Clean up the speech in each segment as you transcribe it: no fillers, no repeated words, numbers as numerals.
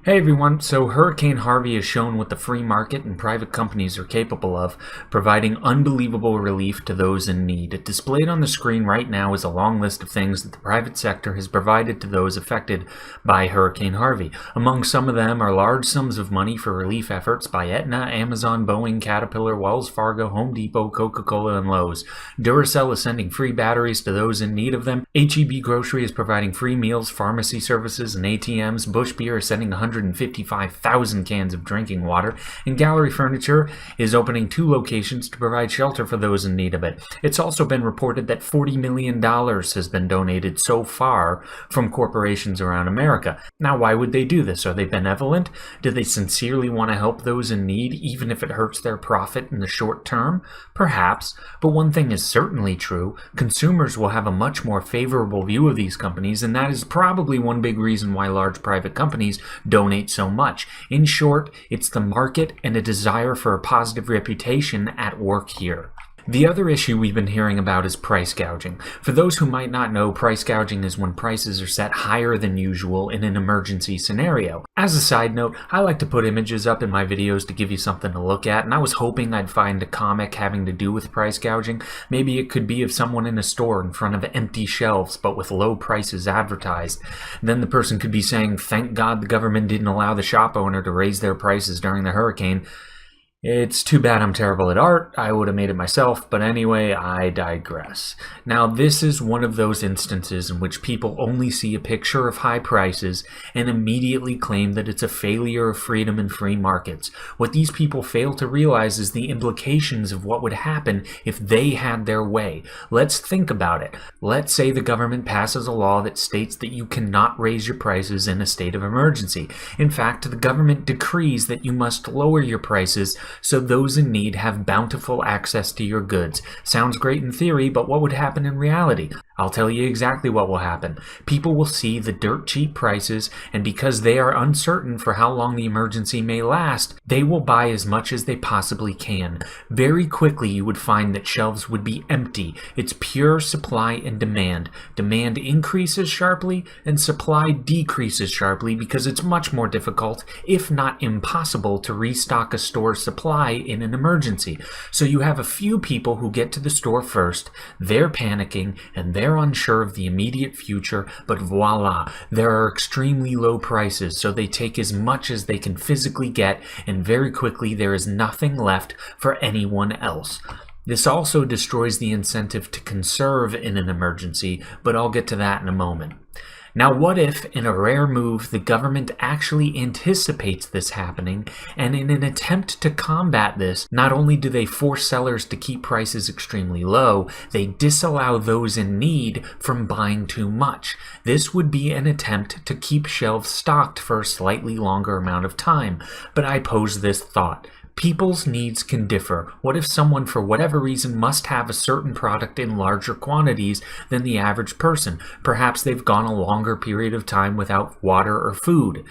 Hey everyone, so Hurricane Harvey has shown what the free market and private companies are capable of, providing unbelievable relief to those in need. Displayed on the screen right now is a long list of things that the private sector has provided to those affected by Hurricane Harvey. Among some of them are large sums of money for relief efforts by Aetna, Amazon, Boeing, Caterpillar, Wells Fargo, Home Depot, Coca-Cola, and Lowe's. Duracell is sending free batteries to those in need of them. H-E-B Grocery is providing free meals, pharmacy services, and ATMs. Busch Beer is sending 155,000 cans of drinking water, and Gallery Furniture is opening 2 locations to provide shelter for those in need of it. It's also been reported that $40 million has been donated so far from corporations around America. Now, why would they do this? Are they benevolent? Do they sincerely want to help those in need, even if it hurts their profit in the short term? Perhaps, but one thing is certainly true. Consumers will have a much more favorable view of these companies, and that is probably one big reason why large private companies donate so much. In short, it's the market and a desire for a positive reputation at work here. The other issue we've been hearing about is price gouging. For those who might not know, price gouging is when prices are set higher than usual in an emergency scenario. As a side note, I like to put images up in my videos to give you something to look at, and I was hoping I'd find a comic having to do with price gouging. Maybe it could be of someone in a store in front of empty shelves but with low prices advertised. Then the person could be saying, "Thank God the government didn't allow the shop owner to raise their prices during the hurricane." It's too bad I'm terrible at art. I would have made it myself, but anyway, I digress. Now, this is one of those instances in which people only see a picture of high prices and immediately claim that it's a failure of freedom and free markets. What these people fail to realize is the implications of what would happen if they had their way. Let's think about it. Let's say the government passes a law that states that you cannot raise your prices in a state of emergency. In fact, the government decrees that you must lower your prices so those in need have bountiful access to your goods. Sounds great in theory, but what would happen in reality? I'll tell you exactly what will happen. People will see the dirt cheap prices, and because they are uncertain for how long the emergency may last, they will buy as much as they possibly can. Very quickly you would find that shelves would be empty. It's pure supply and demand. Demand increases sharply and supply decreases sharply because it's much more difficult, if not impossible, to restock a store's supply in an emergency. So you have a few people who get to the store first, they're panicking, and they're unsure of the immediate future, but voila, there are extremely low prices, so they take as much as they can physically get, and very quickly there is nothing left for anyone else. This also destroys the incentive to conserve in an emergency, but I'll get to that in a moment. Now, what if, in a rare move, the government actually anticipates this happening, and in an attempt to combat this, not only do they force sellers to keep prices extremely low, they disallow those in need from buying too much. This would be an attempt to keep shelves stocked for a slightly longer amount of time. But I pose this thought. People's needs can differ. What if someone, for whatever reason, must have a certain product in larger quantities than the average person? Perhaps they've gone a longer period of time without water or food.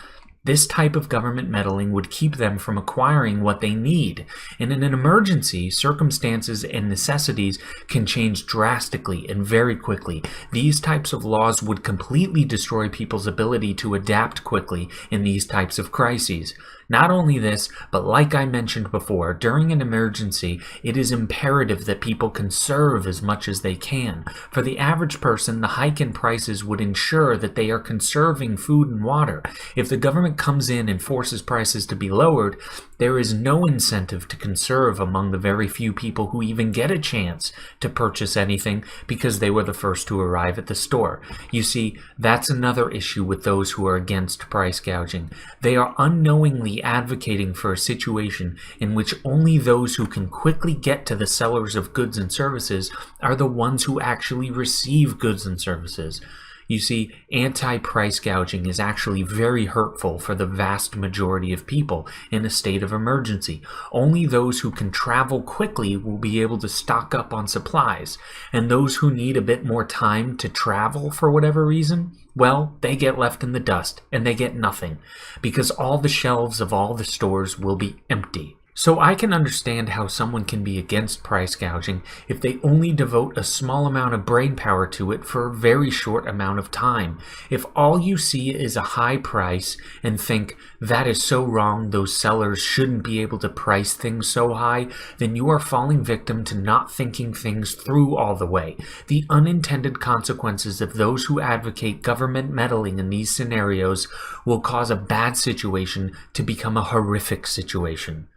This type of government meddling would keep them from acquiring what they need. And in an emergency, circumstances and necessities can change drastically and very quickly. These types of laws would completely destroy people's ability to adapt quickly in these types of crises. Not only this, but like I mentioned before, during an emergency, it is imperative that people conserve as much as they can. For the average person, the hike in prices would ensure that they are conserving food and water. If the government comes in and forces prices to be lowered, there is no incentive to conserve among the very few people who even get a chance to purchase anything because they were the first to arrive at the store. You see, that's another issue with those who are against price gouging. They are unknowingly advocating for a situation in which only those who can quickly get to the sellers of goods and services are the ones who actually receive goods and services. You see, anti-price gouging is actually very hurtful for the vast majority of people in a state of emergency. Only those who can travel quickly will be able to stock up on supplies, and those who need a bit more time to travel for whatever reason, well, they get left in the dust, and they get nothing, because all the shelves of all the stores will be empty. So I can understand how someone can be against price gouging if they only devote a small amount of brain power to it for a very short amount of time. If all you see is a high price and think that is so wrong, those sellers shouldn't be able to price things so high, then you are falling victim to not thinking things through all the way. The unintended consequences of those who advocate government meddling in these scenarios will cause a bad situation to become a horrific situation.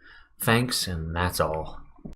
Thanks, and that's all.